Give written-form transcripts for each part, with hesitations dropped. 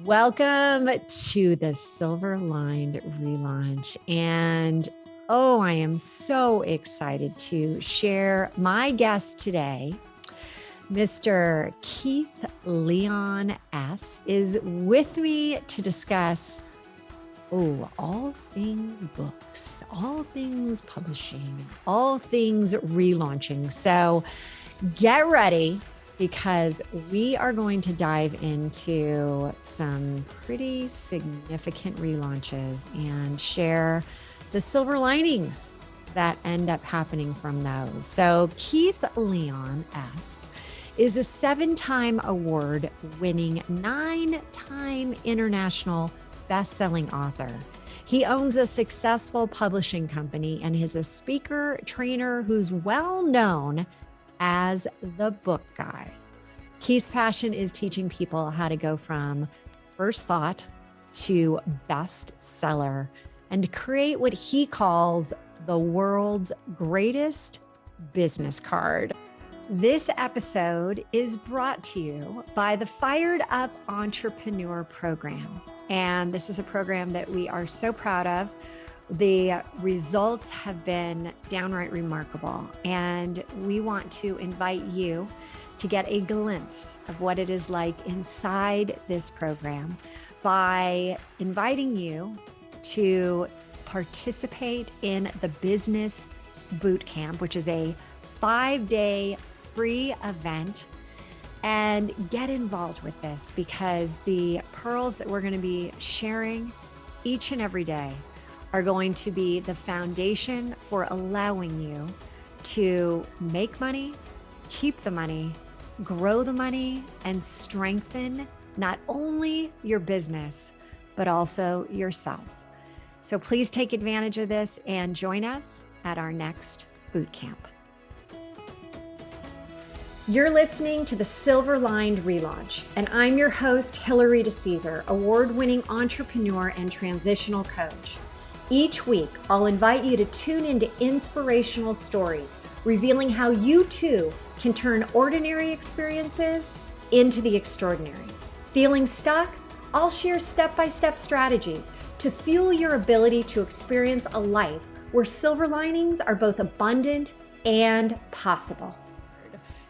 Welcome to the Silver Lined Relaunch. And oh, I am so excited to share my guest today. Mr. Keith Leon S. is with me to discuss all things books, all things publishing, all things relaunching. So get ready because we are going to dive into some pretty significant relaunches and share the silver linings that end up happening from those. So Keith Leon S. is a 7-time award-winning, 9-time international best-selling author. He owns a successful publishing company and is a speaker trainer who's well known as the book guy. Keith's passion is teaching people how to go from first thought to bestseller and create what he calls the world's greatest business card. This episode is brought to you by the Fired Up Entrepreneur Program. And this is a program that we are so proud of. The results have been downright remarkable, and we want to invite you to get a glimpse of what it is like inside this program by inviting you to participate in the Business Boot Camp, which is a 5-day free event, and get involved with this because the pearls that we're going to be sharing each and every day are going to be the foundation for allowing you to make money, keep the money, grow the money, and strengthen not only your business, but also yourself. So please take advantage of this and join us at our next boot camp. You're listening to the Silver Lined Relaunch, and I'm your host, Hillary DeCesar, award-winning entrepreneur and transitional coach. Each week, I'll invite you to tune into inspirational stories, revealing how you too can turn ordinary experiences into the extraordinary. Feeling stuck? I'll share step-by-step strategies to fuel your ability to experience a life where silver linings are both abundant and possible.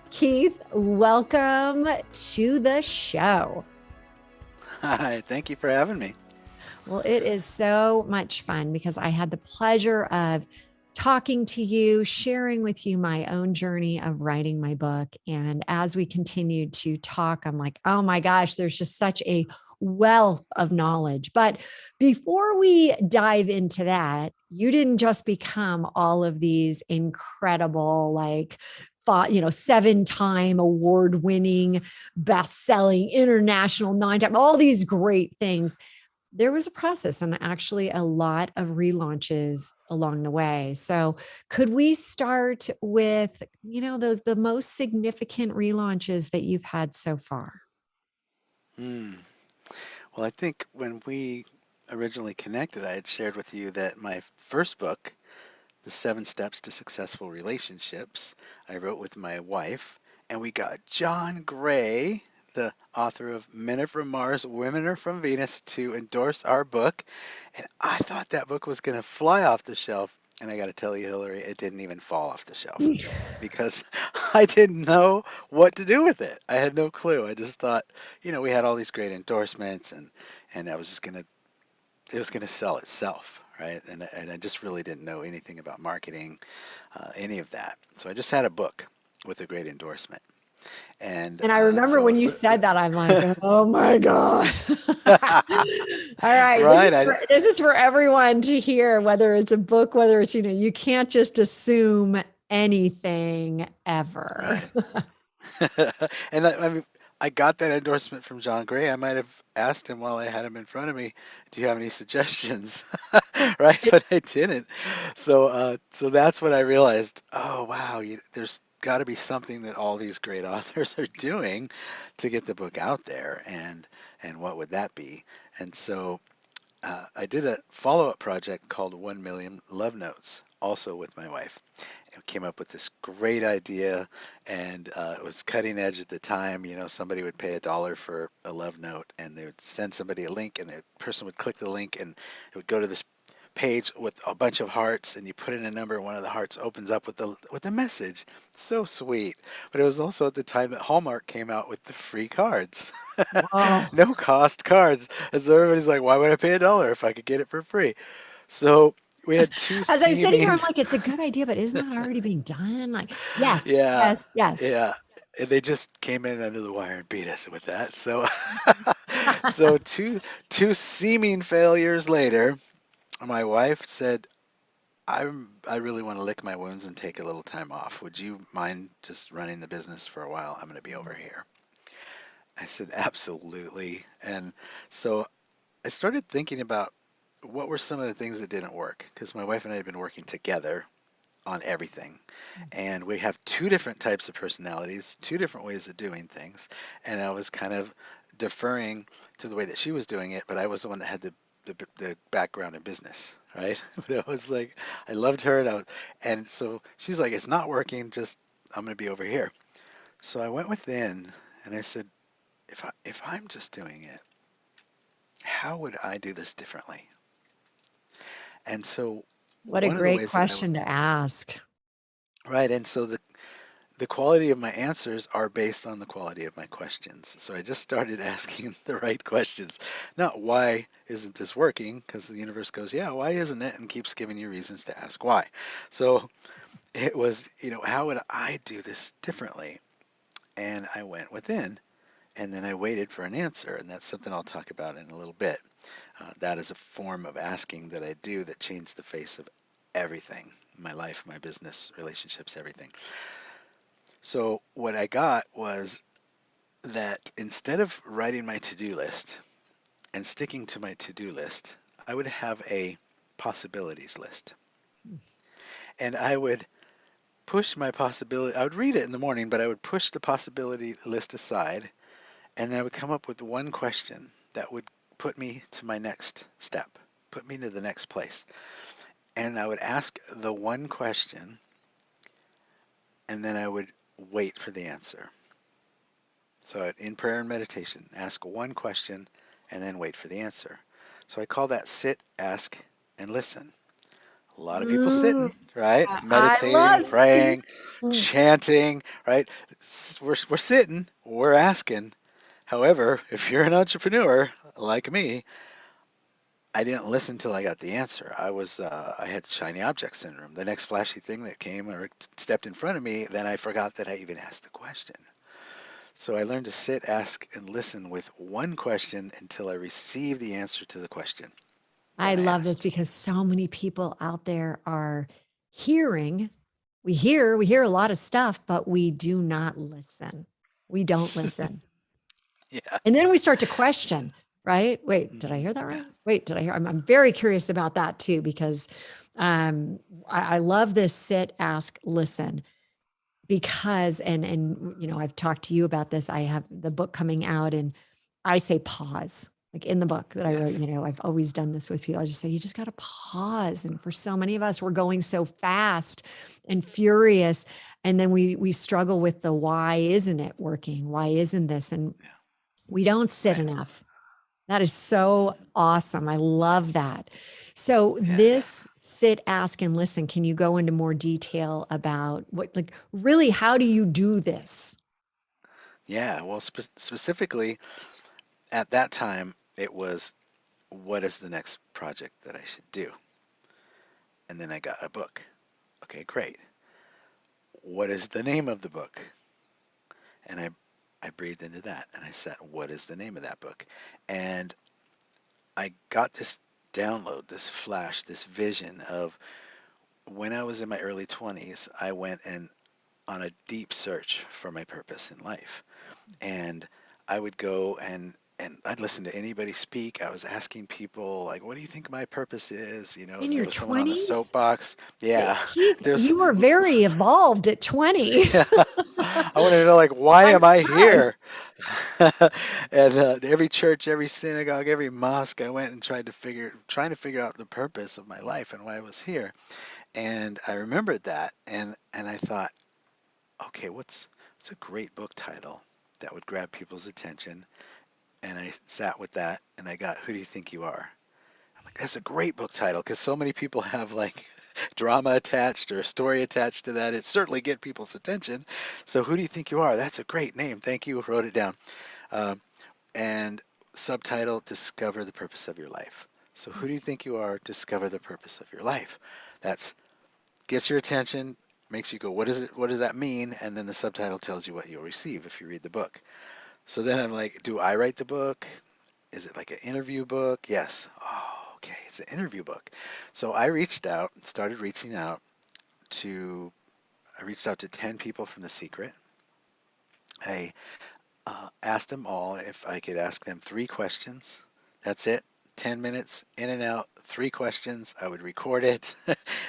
Keith, welcome to the show. Hi, thank you for having me. Well, it is so much fun because I had the pleasure of talking to you, sharing with you my own journey of writing my book. And as we continued to talk, I'm like, oh my gosh, there's just such a wealth of knowledge. But before we dive into that, you didn't just become all of these incredible, 7-time award-winning, best-selling, international, 9-time, all these great things. There was a process and actually a lot of relaunches along the way. So could we start with, the most significant relaunches that you've had so far? Well, I think when we originally connected, I had shared with you that my first book, The 7 Steps to Successful Relationships, I wrote with my wife, and we got John Gray, the author of Men Are From Mars, Women Are From Venus, to endorse our book. And I thought that book was going to fly off the shelf. And I got to tell you, Hillary, it didn't even fall off the shelf because I didn't know what to do with it. I had no clue. I just thought, we had all these great endorsements and I was just going to, it was going to sell itself, right? And I just really didn't know anything about marketing, any of that. So I just had a book with a great endorsement. And I remember when you said that, I'm like, oh my God. All right. Right. This is for everyone to hear, whether it's a book, whether it's, you can't just assume anything ever. Right. And I got that endorsement from John Gray. I might have asked him while I had him in front of me, do you have any suggestions? Right. But I didn't. So that's when I realized, oh, wow, there's got to be something that all these great authors are doing to get the book out there. And what would that be? And so I did a follow-up project called 1 Million Love Notes, also with my wife. came up with this great idea, and it was cutting edge at the time. Somebody would pay $1 for a love note, and they would send somebody a link, and the person would click the link, and it would go to this page with a bunch of hearts, and you put in a number, and one of the hearts opens up with the message. So sweet. But it was also at the time that Hallmark came out with the free cards. Whoa. No cost cards. And so everybody's like, why would I pay $1 if I could get it for free? So we had two As I'm sitting here, seeming, I'm like, it's a good idea, but isn't that already being done? Like, yes, yeah, yes, yes. yeah. And they just came in under the wire and beat us with that. So, so two seeming failures later, my wife said, I really want to lick my wounds and take a little time off. Would you mind just running the business for a while? I'm going to be over here. I said, absolutely. And so I started thinking about what were some of the things that didn't work, because my wife and I had been working together on everything. And we have two different types of personalities, two different ways of doing things. And I was kind of deferring to the way that she was doing it, but I was the one that had the background in business, right? But I was like, I loved her, and so she's like, it's not working. Just I'm going to be over here. So I went within, and I said, if I'm just doing it, how would I do this differently? And so What a one of the great ways that question to ask. right, and so the quality of my answers are based on the quality of my questions. So I just started asking the right questions. Not why isn't this working? Because the universe goes, yeah, why isn't it? And keeps giving you reasons to ask why. So it was, how would I do this differently? And I went within, and then I waited for an answer. And that's something I'll talk about in a little bit. That is a form of asking that I do that changed the face of everything, my life, my business, relationships, everything. So what I got was that instead of writing my to-do list and sticking to my to-do list, I would have a possibilities list. And I would push my possibility, I would read it in the morning, but I would push the possibility list aside, and I would come up with one question that would put me to my next step, put me to the next place. And I would ask the one question, and then I would wait for the answer. So in prayer and meditation, ask one question and then wait for the answer. So I call that sit, ask, and listen. A lot of people Mm, sitting, right? I Meditating, love praying, mm. chanting, right? We're sitting, we're asking. However, if you're an entrepreneur like me, I didn't listen till I got the answer. I had shiny object syndrome. The next flashy thing that came or stepped in front of me, then I forgot that I even asked a question. So I learned to sit, ask, and listen with one question until I received the answer to the question I that I love this asked. because so many people out there are hearing. We hear a lot of stuff, but we do not listen. We don't listen. Yeah. And then we start to question, right? Wait, did I hear that Yeah. right? Wait, did I hear? I'm very curious about that too, because I love this sit, ask, listen, because I've talked to you about this. I have the book coming out, and I say pause. Like in the book that I wrote, Yes. I've always done this with people. I just say you just got to pause. And for so many of us, we're going so fast and furious, and then we struggle with the why isn't it working? Why isn't this? And Yeah. we don't sit Right. enough. That is so awesome. I love that. So, Yeah. this sit, ask, and listen, can you go into more detail about what, like, really, how do you do this? Yeah. Well, specifically at that time, it was what is the next project that I should do? And then I got a book. Okay, great. What is the name of the book? And I breathed into that and I said, what is the name of that book? And I got this download, this flash, this vision of when I was in my early 20s, I went and on a deep search for my purpose in life. And I would go and I'd listen to anybody speak. I was asking people like, "What do you think my purpose is?" In If there your was someone on the 20s? soapbox, yeah, Keith, there's, you were very evolved at 20. yeah. I wanted to know like, why I'm am I impressed. here? And every church, every synagogue, every mosque, I went and trying to figure out the purpose of my life and why I was here. And I remembered that, and I thought, okay, what's a great book title that would grab people's attention? And I sat with that, and I got Who Do You Think You Are? I'm like, that's a great book title because so many people have like drama attached or a story attached to that. It certainly get people's attention. So Who Do You Think You Are? That's a great name. Thank you. Wrote it down. Um, and subtitle, Discover the Purpose of Your Life. So who do you think you are? Discover the purpose of your life. That's gets your attention, makes you go, what is it? What does that mean? And then the subtitle tells you what you'll receive if you read the book. So then I'm like, do I write the book? Is it like an interview book? Yes. Oh, okay. It's an interview book. So started reaching out to, I reached out to 10 people from The Secret. I asked them all if I could ask them 3 questions. That's it. 10 minutes in and out, 3 questions. I would record it,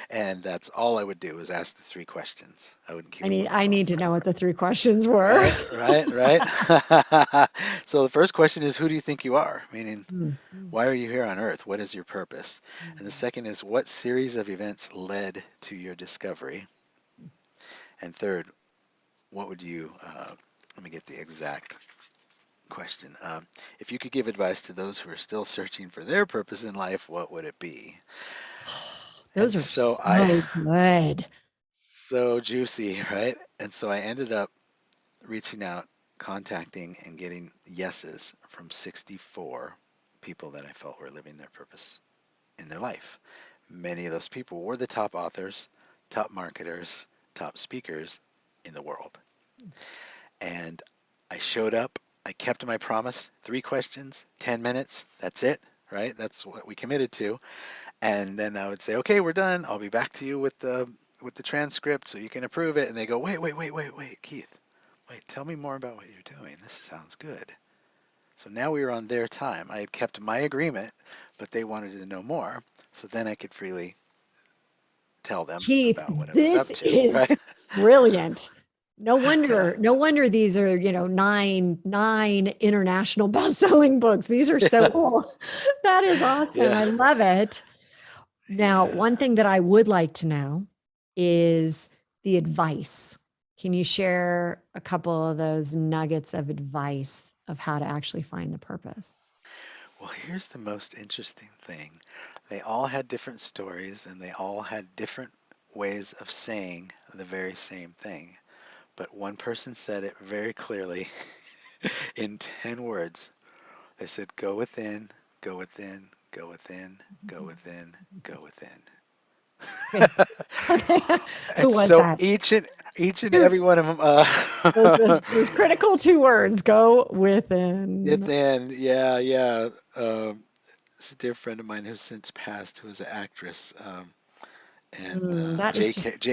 and that's all I would do was ask the 3 questions. I wouldn't keep them on the I phone need to know what forever. the three questions were. Right, right, right. So the first question is, who do you think you are? Meaning, Mm, mm, why are you here on Earth? What is your purpose? And the mm. second is, what series of events led to your discovery? And third, what would you, let me get the exact question. If you could give advice to those who are still searching for their purpose in life, what would it be? And Those are so I, so good. so juicy, right? And so I ended up reaching out, contacting, and getting yeses from 64 people that I felt were living their purpose in their life. Many of those people were the top authors, top marketers, top speakers in the world. And I showed up. I kept my promise. 3 questions, 10 minutes. That's it, right? That's what we committed to. And then I would say, okay, we're done. I'll be back to you with the transcript so you can approve it. And they go, wait, Keith, wait, tell me more about what you're doing. This sounds good. So now we were on their time. I had kept my agreement, but they wanted to know more. So then I could freely tell them Keith, about what I was this up to, is right? brilliant. Yeah. No wonder these are, nine international best-selling books. These are so Yeah. cool. That is awesome. Yeah. I love it. Now, Yeah. one thing that I would like to know is the advice. Can you share a couple of those nuggets of advice of how to actually find the purpose? Well, here's the most interesting thing. They all had different stories and they all had different ways of saying the very same thing. But one person said it very clearly in 10 words. They said, go within, go within, go within, go within, go within. Okay. Okay. And Who was so that? each and every one of them Those critical two words go within. within, yeah, yeah. It's a dear friend of mine who's since passed, who was an actress. And That is J.K. just,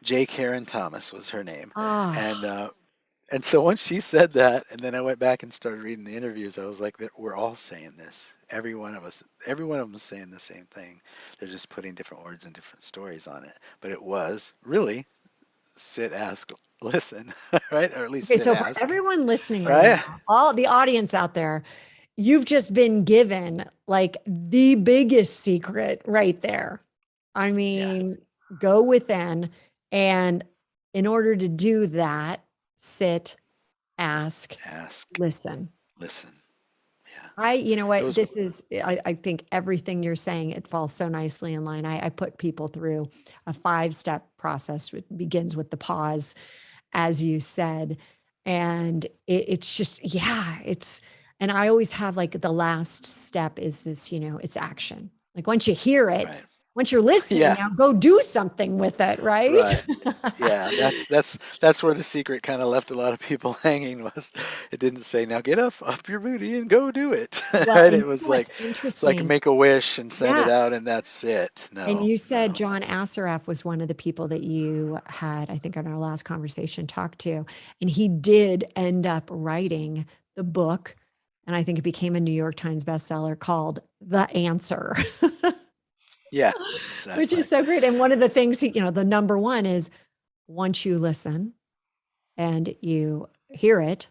J. Karen Thomas was her name, and ah, uh, and so once she said that, and then I went back and started reading the interviews, I was like, we're all saying this. Every one of us, every one of them is saying the same thing. They're just putting different words and different stories on it. But it was really sit, ask, listen, right? Or at least okay. sit, So for ask, everyone listening right right? now, all the audience out there, you've just been given like the biggest secret right there. I Yeah, mean, go within. And in order to do that, sit, ask, ask, listen. listen. Yeah, You know what, those. this is, I think everything you're saying, it falls so nicely in line. I put people through a 5 step process, which begins with the pause, as you said. And it's just, yeah, and I always have like the last step is this, it's action. Like once you hear it, Right. once you're listening, Yeah. now go do something with it, right? Right. Yeah, that's where the secret kind of left a lot of people hanging was it didn't say now get up your booty and go do it. Well, Right? and It you know was what's like so I can interesting? make a wish and send it Yeah. out and that's it. And No, you said no. John Assaraf was one of the people that you had, I think, on our last conversation talked to. And he did end up writing the book. And I think it became a New York Times bestseller called The Answer, Yeah, which exactly. is so great. And one of the things the number one is once you listen and you hear it,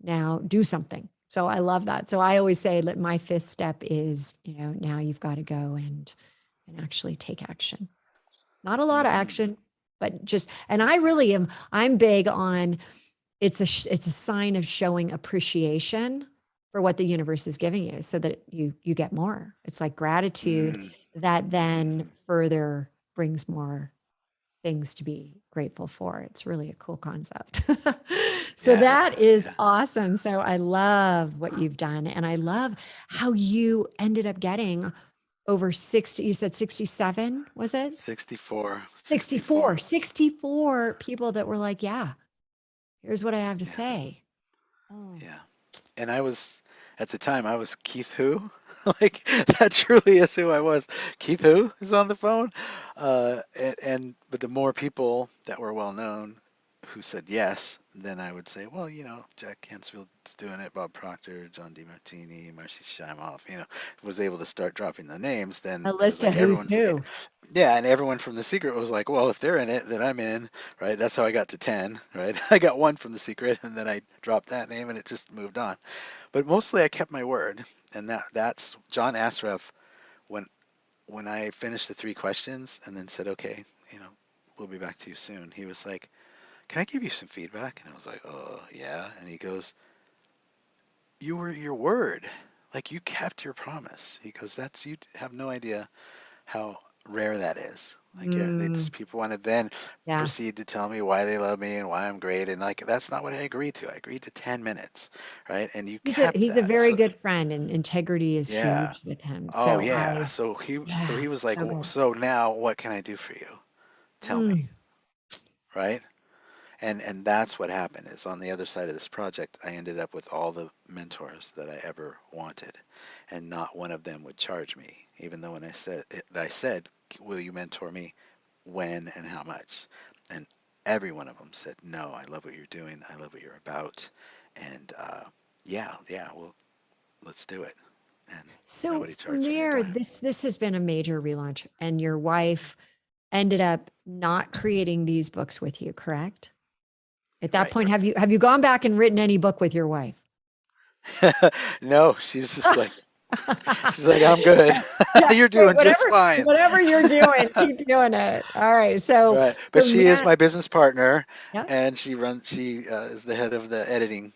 now do something. So I love that. So I always say that my fifth step is, now you've got to go and actually take action. Not a lot of Mm, action, but just, and I really am, I'm big on it's a sign of showing appreciation for what the universe is giving you so that you get more. It's like gratitude mm, that mm. then further brings more things to be grateful for. It's really a cool concept. So Yeah, that is yeah. awesome. So I love what you've done. And I love how you ended up getting over 60, you said 67, was it? 64, 64, 64. 64 people that were like, yeah, here's what I have to Yeah, say. Oh, yeah. And I was, at the time, I was Keith who? Like, that truly is who I was. Keith who is on the phone? But the more people that were well known who said yes, then I would say, well, Jack Canfield's doing it, Bob Proctor, John DeMartini, Marcy Shimoff, was able to start dropping the names. Then a it was list of like who's everyone, who. yeah, and everyone from The Secret was like, well, if they're in it, then I'm in, right? That's how I got to 10, right? I got one from The Secret, and then I dropped that name, and it just moved on. But mostly I kept my word, and that's John Asref when I finished the three questions and then said, okay, we'll be back to you soon. He was like, can I give you some feedback? And I was like, oh yeah. And he goes, you were your word, like you kept your promise. He goes, that's you have no idea how rare that is. Like, yeah, they Mm, just people want to then yeah. proceed to tell me why they love me and why I'm great, and like that's not what I agreed to. I agreed to 10 minutes, right? And you kept He's a that. very So good friend and integrity is yeah. huge with him. Oh So yeah. I, So he yeah, was like, so good. so now what can I do for you? Tell me, Mm. right? And that's what happened is on the other side of this project, I ended up with all the mentors that I ever wanted, and not one of them would charge me, even though when I said, will you mentor me, when and how much, and every one of them said, no, I love what you're doing, I love what you're about, and yeah, yeah, well, let's do it, and So nobody from charged me a there, dime. this has been a major relaunch, and your wife ended up not creating these books with you, correct? At that Right. point, have you gone back and written any book with your wife? No, she's like, I'm good. Yeah, You're hey, doing just fine. whatever you're doing, keep doing it. All right. So Right. But from she is that, my business partner, yeah. and she is the head of the editing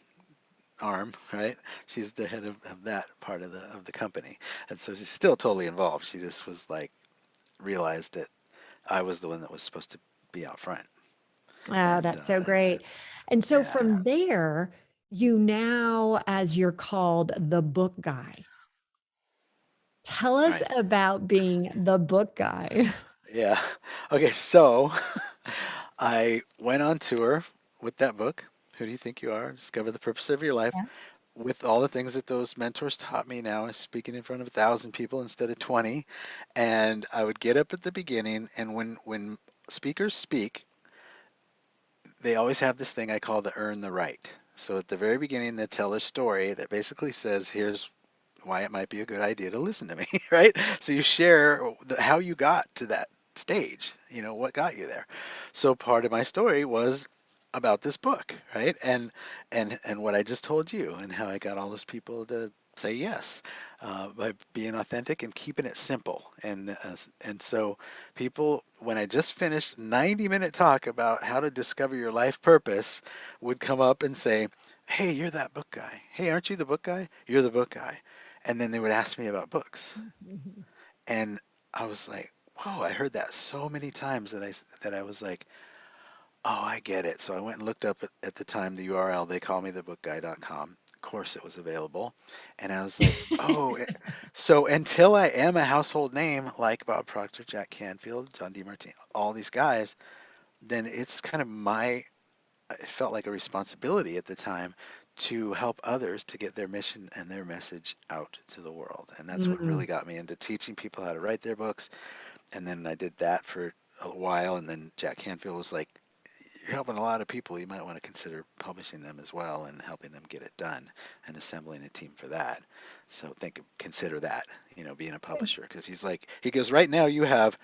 arm, right? She's the head of that part of the company. And so she's still totally involved. She just was like realized that I was the one that was supposed to be out front. Oh, And that's so great. And so yeah, from there, you now, as you're called the book guy, tell us right. about being the book guy. Yeah. Okay, so I went on tour with that book. Who do you think you are? Discover the purpose of your life. Yeah. With all the things that those mentors taught me, now I'm speaking in front of 1,000 people instead of 20. And I would get up at the beginning, and when speakers speak, they always have this thing I call the earn the right. So at the very beginning, they tell a story that basically says, here's why it might be a good idea to listen to me, right? So you share how you got to that stage, what got you there. So part of my story was about this book, right? And what I just told you, and how I got all those people to say yes, by being authentic and keeping it simple. And so people, when I just finished 90-minute talk about how to discover your life purpose, would come up and say, hey, you're that book guy. Hey, aren't you the book guy? You're the book guy. And then they would ask me about books. And I was like, whoa, I heard that so many times that I was like, oh, I get it. So I went and looked up at the time the URL. They call me thebookguy.com. Of course, it was available. And I was like, so until I am a household name like Bob Proctor, Jack Canfield, John DeMartini, all these guys, then it's kind of it felt like a responsibility at the time to help others to get their mission and their message out to the world. And that's what Mm. really got me into teaching people how to write their books. And then I did that for a while. And then Jack Canfield was like, you're helping a lot of people. You might want to consider publishing them as well and helping them get it done and assembling a team for that. So consider that, being a publisher. Because he goes, right now you have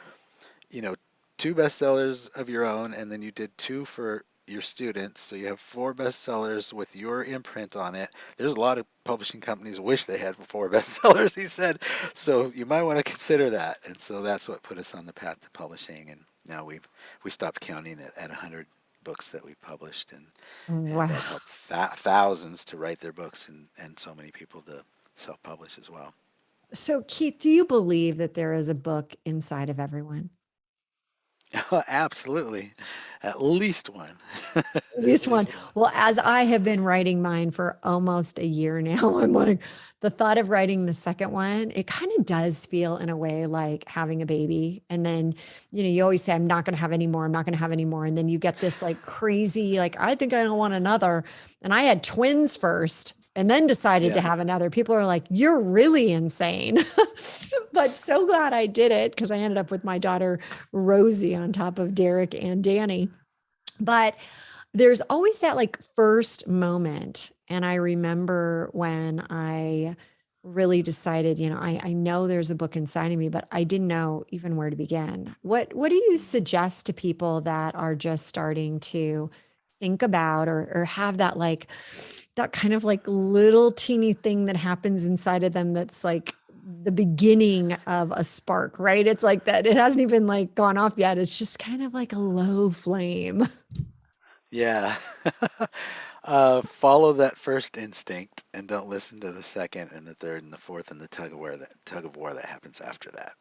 you know, two bestsellers of your own, and then you did two for your students. So you have four bestsellers with your imprint on it. There's a lot of publishing companies wish they had four bestsellers, he said. So you might want to consider that. And so that's what put us on the path to publishing. Now we stopped counting it at 100 books that we've published, and Wow. have helped thousands to write their books, and so many people to self-publish as well. So, Keith, do you believe that there is a book inside of everyone? Absolutely, at least one, This at one. least one. Well, as I have been writing mine for almost a year now, I'm like, the thought of writing the second one, it kind of does feel in a way like having a baby. And then, you always say, I'm not going to have any more. I'm not going to have any more. And then you get this like crazy, like, I think I don't want another. And I had twins first and then decided to Yeah. have another. People are like, you're really insane. But so glad I did it because I ended up with my daughter, Rosie, on top of Derek and Danny. But there's always that like first moment. And I remember when I really decided, I know there's a book inside of me, but I didn't know even where to begin. What do you suggest to people that are just starting to think about or have that like that kind of like little teeny thing that happens inside of them that's like the beginning of a spark, right? It's like that it hasn't even like gone off yet. It's just kind of like a low flame. Yeah. Follow that first instinct and don't listen to the second and the third and the fourth and the tug of war that happens after that.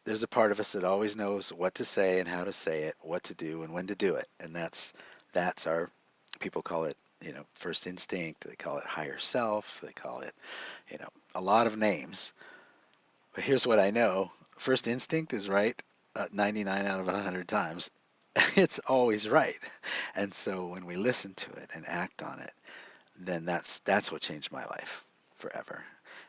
There's a part of us that always knows what to say and how to say it, what to do and when to do it. And that's our people call it, first instinct, they call it higher self, they call it, a lot of names. But here's what I know. First instinct is right 99 out of 100 times. It's always right. And so when we listen to it and act on it, then that's what changed my life forever.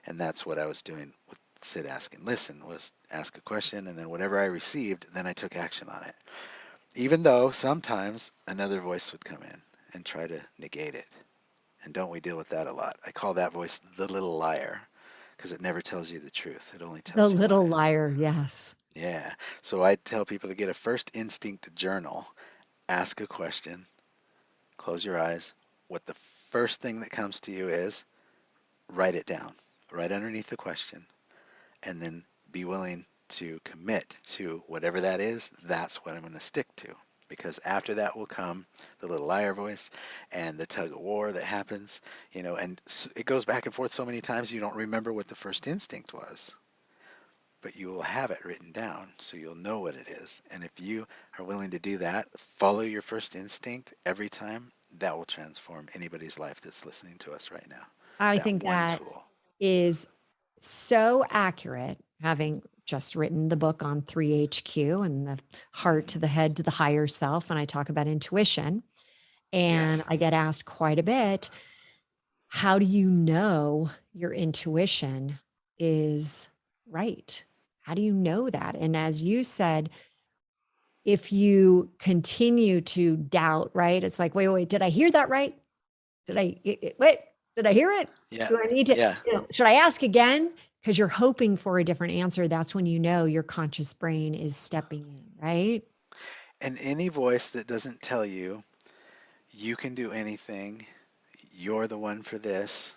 And that's what I was doing with Sit, Ask, and Listen was ask a question, and then whatever I received, then I took action on it. Even though sometimes another voice would come in and try to negate it. And don't we deal with that a lot? I call that voice the little liar because it never tells you the truth. It only The tells you little lies. liar, yes. Yeah. So I tell people to get a first instinct journal, ask a question, close your eyes. What the first thing that comes to you is, write it down right underneath the question, and then be willing to commit to whatever that is. That's what I'm going to stick to. Because after that will come the little liar voice and the tug of war that happens, and it goes back and forth so many times you don't remember what the first instinct was, but you will have it written down so you'll know what it is. And if you are willing to do that, follow your first instinct every time, that will transform anybody's life that's listening to us right now. I That think one that tool. is so accurate, having just written the book on 3HQ and the heart Hmm. to the head to the higher self. And I talk about intuition. And Yes. I get asked quite a bit, how do you know your intuition is right? How do you know that? And as you said, if you continue to doubt, right? It's like, wait, did I hear that right? Wait, did I hear it? Yeah. Do I need to, Yeah. should I ask again? Because you're hoping for a different answer. That's when you know your conscious brain is stepping in, right? And any voice that doesn't tell you you can do anything, you're the one for this,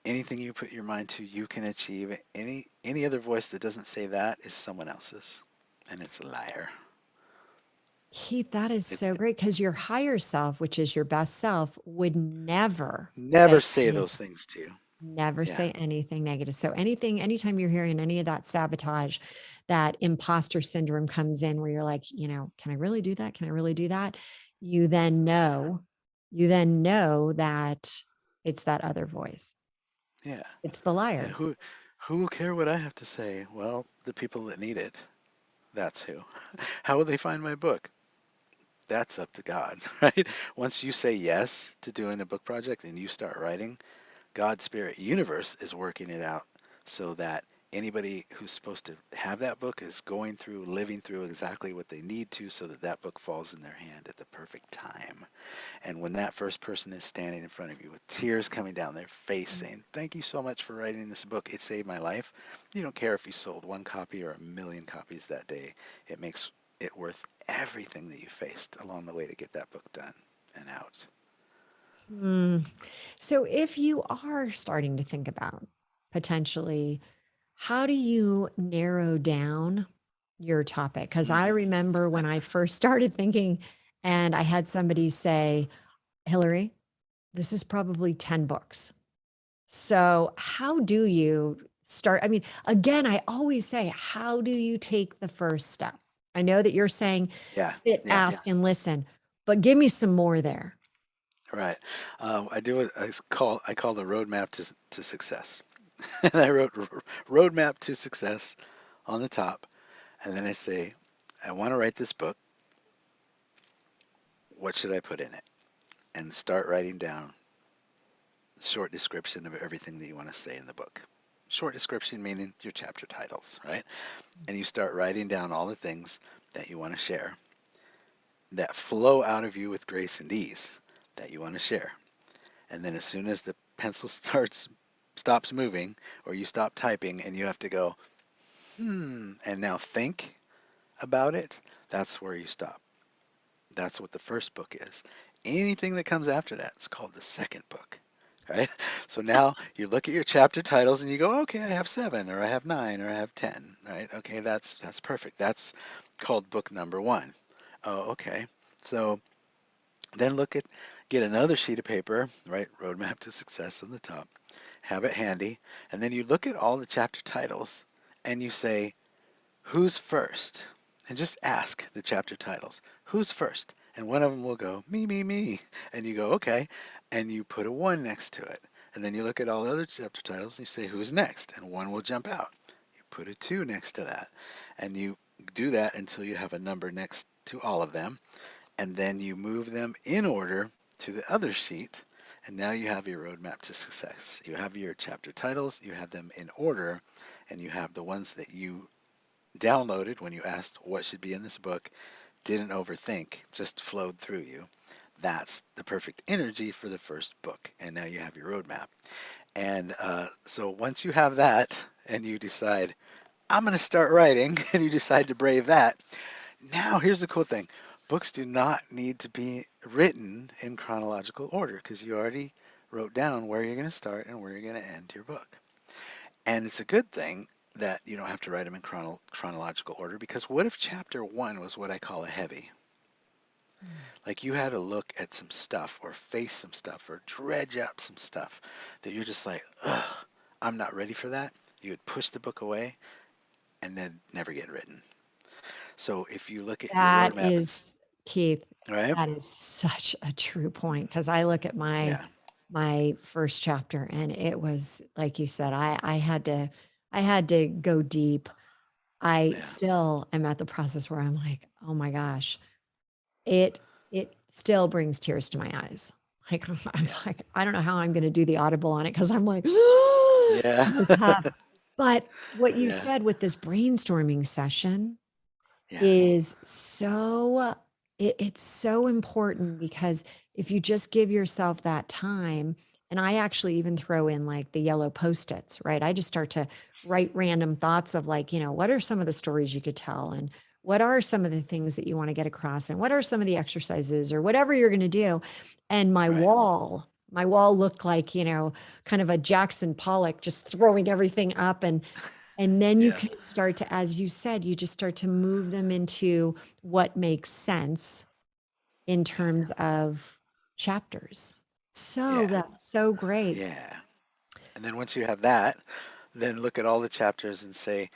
anything you put your mind to, you can achieve. Any other voice that doesn't say that is someone else's, and it's a liar. Keith, that is It so great because your higher self, which is your best self, would never never say say anything. those things to you. Never Yeah. say anything negative. So anytime you're hearing any of that sabotage, that imposter syndrome comes in where you're like, can I really do that? Can I really do that? You then know, you then know that it's that other voice. Yeah. It's the Yeah. liar. Who will care what I have to say? Well, the people that need it. That's who. How will they find my book? That's up to God, right? Once you say yes to doing a book project and you start writing, God's spirit universe is working it out so that anybody who's supposed to have that book is going through, living through exactly what they need to so that that book falls in their hand at the perfect time. And when that first person is standing in front of you with tears coming down their face saying, "Thank you so much for writing this book. It saved my life." You don't care if you sold one copy or a million copies that day. It makes it worth everything that you faced along the way to get that book done and out. Hmm. So if you are starting to think about potentially, how do you narrow down your topic because I Hmm. remember when I first started thinking, and I had somebody say, Hillary, this is probably 10 books. So, how do you start? I mean, again, I always say, how do you take the first step? I know that you're saying Yeah, sit, yeah, ask, and listen, but give me some more there. right. I do what I call the roadmap to success. And I wrote roadmap to success on the top, and then I say, I want to write this book. What should I put in it? And start writing down a short description of everything that you want to say in the book. Short description meaning your chapter titles, right? And you start writing down all the things that you want to share that flow out of you with grace and ease that you want to share. And then as soon as the pencil stops moving or you stop typing and you have to go, and now think about it, that's where you stop. That's what the first book is. Anything that comes after that is called the second book. Right? So now you look at your chapter titles and you go, okay, I have 7 or I have 9 or I have 10, right? Okay, that's perfect. That's called book number 1. Oh, okay. So then get another sheet of paper, right? Roadmap to Success on the top. Have it handy, and then you look at all the chapter titles and you say, who's first? And just ask the chapter titles, who's first? And one of them will go, me. And you go, okay. And you put a 1 next to it. And then you look at all the other chapter titles and you say, who's next? And 1 will jump out. You put a 2 next to that. And you do that until you have a number next to all of them. And then you move them in order to the other sheet. And now you have your roadmap to success. You have your chapter titles, you have them in order, and you have the ones that you downloaded when you asked what should be in this book, didn't overthink, just flowed through you. That's the perfect energy for the first book. And now you have your roadmap. And so once you have that and you decide, I'm going to start writing, and you decide to brave that, now here's the cool thing. Books do not need to be written in chronological order because you already wrote down where you're going to start and where you're going to end your book. And it's a good thing that you don't have to write them in chronological order because what if chapter 1 was what I call a heavy? Like you had to look at some stuff or face some stuff or dredge up some stuff that you're just like, ugh, I'm not ready for that. You would push the book away and then never get written. So if you look at your That roadmap and, is, Keith, right? that is such a true point because I look at Yeah, my first chapter and it was like you said, I had to go deep. I yeah, still am at the process where I'm like, oh my gosh, it it still brings tears to my eyes. Like I'm yeah, like, I don't know how I'm gonna do the audible on it because I'm like, yeah, so tough. But what you yeah, said with this brainstorming session yeah, is so it's so important because if you just give yourself that time, and I actually even throw in like the yellow post-its, right? I just start to write random thoughts of like, what are some of the stories you could tell, and what are some of the things that you want to get across, and what are some of the exercises or whatever you're going to do. And right, my wall looked like, kind of a Jackson Pollock just throwing everything up. And then you yeah, can start to, as you said, you just start to move them into what makes sense in yeah, terms of chapters. So yeah, that's so great. yeah. And then once you have that, then look at all the chapters and say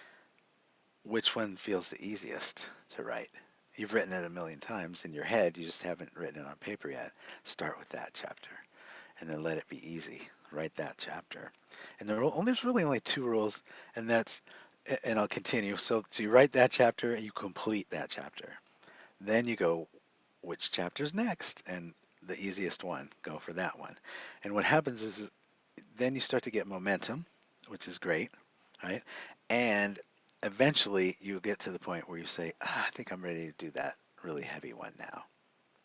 which one feels the easiest to write. You've written it a million times in your head, you just haven't written it on paper yet. Start with that chapter and then let it be easy. Write that chapter. And there's really only 2 rules, and and I'll continue. So you write that chapter and you complete that chapter. Then you go, which chapter's next? And the easiest one, go for that one. And what happens is then you start to get momentum, which is great, right? And eventually you get to the point where you say, I think I'm ready to do that really heavy one now.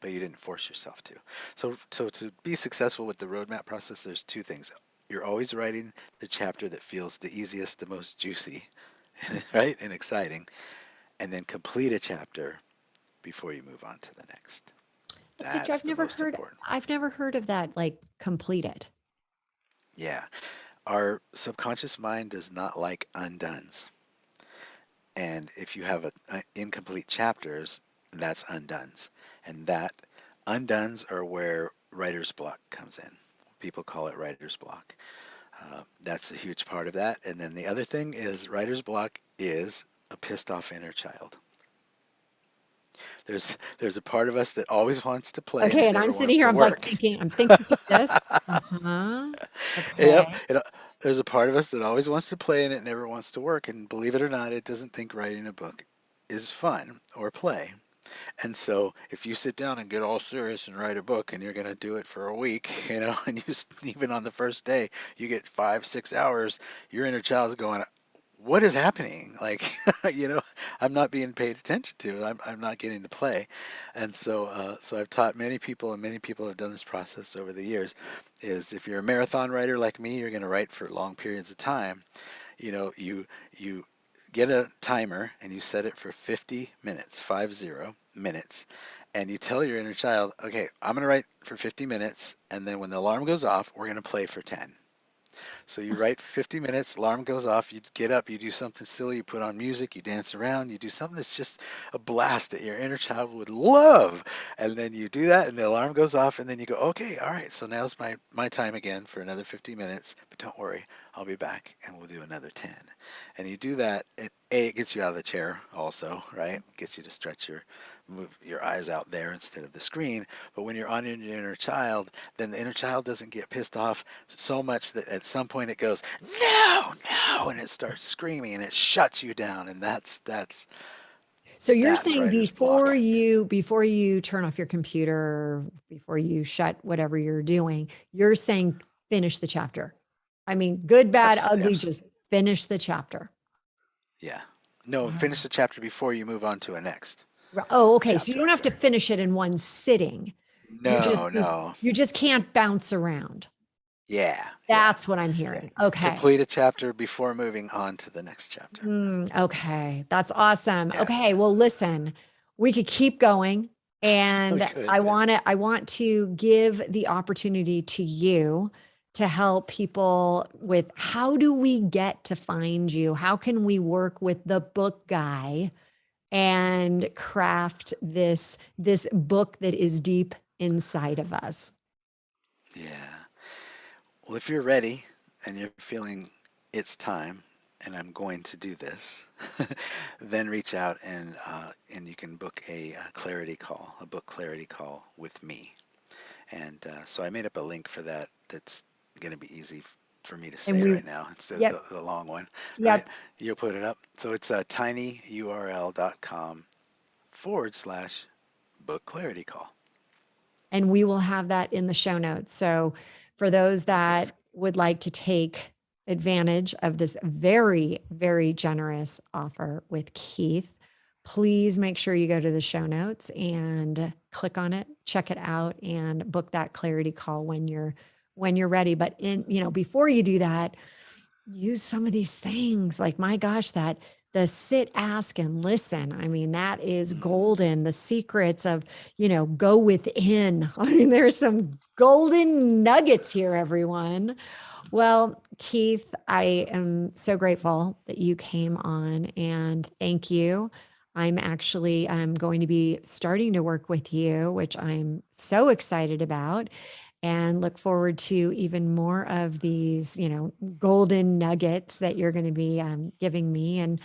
But you didn't force yourself to. So to be successful with the roadmap process, there's 2 things. You're always writing the chapter that feels the easiest, the most juicy, right? And exciting. And then complete a chapter before you move on to the next. That's That's the most important. I've never heard of that, like completed. Yeah. Our subconscious mind does not like undones. And if you have incomplete chapters, that's undones. And that undones are where writer's block comes in. People call it writer's block. That's a huge part of that. And then the other thing is writer's block is a pissed off inner child. There's a part of us that always wants to play and Okay, it and I'm never sitting wants here, to I'm like work. thinking, I'm thinking through this. Uh-huh. Yep. Okay. There's a part of us that always wants to play and it never wants to work. And believe it or not, it doesn't think writing a book is fun or play. And so if you sit down and get all serious and write a book and you're going to do it for a week, and even on the first day, you get 5, 6 hours, your inner child's going, what is happening? Like, you know, I'm not being paid attention to. I'm not getting to play. And so I've taught many people, and many people have done this process over the years, is if you're a marathon writer like me, you're going to write for long periods of time. You get a timer and you set it for 50 minutes, 50 minutes, and you tell your inner child, okay, I'm going to write for 50 minutes, and then when the alarm goes off, we're going to play for 10. So you write 50 minutes, alarm goes off, you get up, you do something silly, you put on music, you dance around, you do something that's just a blast that your inner child would love. And then you do that and the alarm goes off and then you go, okay, all right, so now's my time again for another 50 minutes, but don't worry, I'll be back and we'll do another 10. And you do that, it gets you out of the chair also, right? Gets you to move your eyes out there instead of the screen. But when you're on your inner child, then the inner child doesn't get pissed off so much that at some point it goes, no, no, and it starts screaming and it shuts you down. And So you're that's saying writer's block. before you turn off your computer, before you shut whatever you're doing, you're saying finish the chapter. I mean, good, bad, ugly, Absolutely. just finish the chapter. Yeah. No, finish Wow. the chapter before you move on to a next Oh, okay. So you chapter. don't have to finish it in one sitting. You just No, no. you just can't bounce around. Yeah, yeah, That's what I'm yeah. hearing. Okay. Complete a chapter before moving on to the next chapter. Okay, that's awesome. Yeah, Okay, well, listen, we could keep going, we and could. I want to give the opportunity to you to help people with how do we get to find you? How can we work with the book guy and craft this book that is deep inside of us? Yeah. Well, if you're ready and you're feeling it's time and I'm going to do this, then reach out and you can book a clarity call, a book clarity call with me. And so I made up a link for that that's going to be easy for me to And say we, right now instead of yep, the long one, right? yep. You'll put it up. So it's tinyurl.com/book clarity call. And we will have that in the show notes. So for those Okay. that would like to take advantage of this very, very generous offer with Keith, please make sure you go to the show notes and click on it, check it out, and book that clarity call when you're ready. But before you do that, use some of these things. Like, my gosh, that the sit, ask, and listen. I mean, that is Mm, golden. The secrets of, go within. I mean, there's some golden nuggets here, everyone. Well, Keith, I am so grateful that you came on, and thank you. I'm going to be starting to work with you, which I'm so excited about, and look forward to even more of these, golden nuggets that you're going to be giving me. And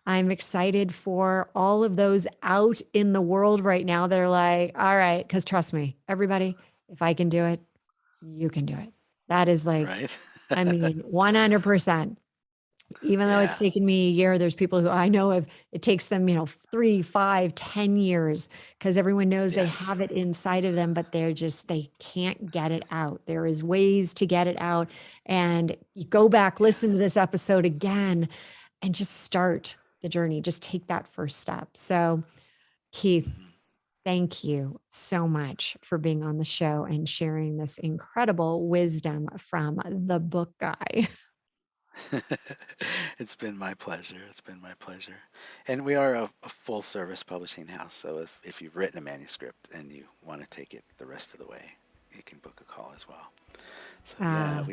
I'm excited for all of those out in the world right now that are like, all right, because trust me, everybody, if I can do it, you can do it. That is like, right? I mean, 100%. Even though it's Yeah. taken me a year, there's people who I know of, it takes them, 3, 5, 10 years because everyone knows they Yes. have it inside of them, but they can't get it out. There is ways to get it out. And you go back, Yeah. listen to this episode again, and just start the journey. Just take that first step. So, Keith, Mhm. thank you so much for being on the show and sharing this incredible wisdom from the book guy. It's been my pleasure. It's been my pleasure. And we are a full service publishing house. So if you've written a manuscript and you want to take it the rest of the way, you can book a call as well. So yeah, Ah,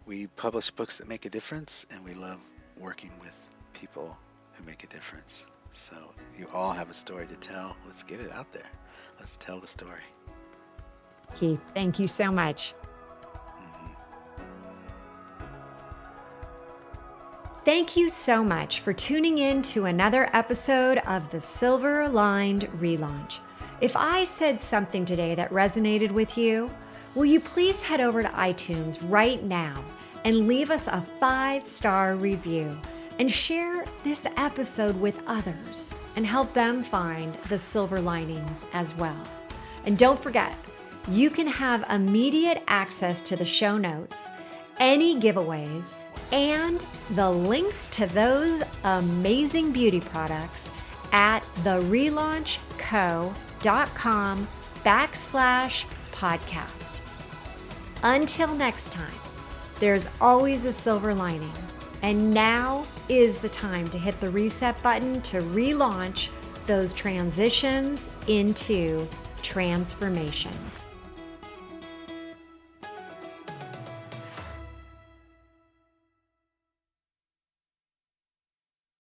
we publish books that make a difference and we love working with people can make a difference. So you all have a story to tell. Let's get it out there. Let's tell the story. Keith, thank you so much. Thank you so much for tuning in to another episode of the Silver Lined Relaunch. If I said something today that resonated with you, will you please head over to iTunes right now and leave us a 5-star review and share this episode with others and help them find the silver linings as well. And don't forget, you can have immediate access to the show notes, any giveaways, and the links to those amazing beauty products at therelaunchco.com/podcast. Until next time, there's always a silver lining, and now is the time to hit the reset button to relaunch those transitions into transformations.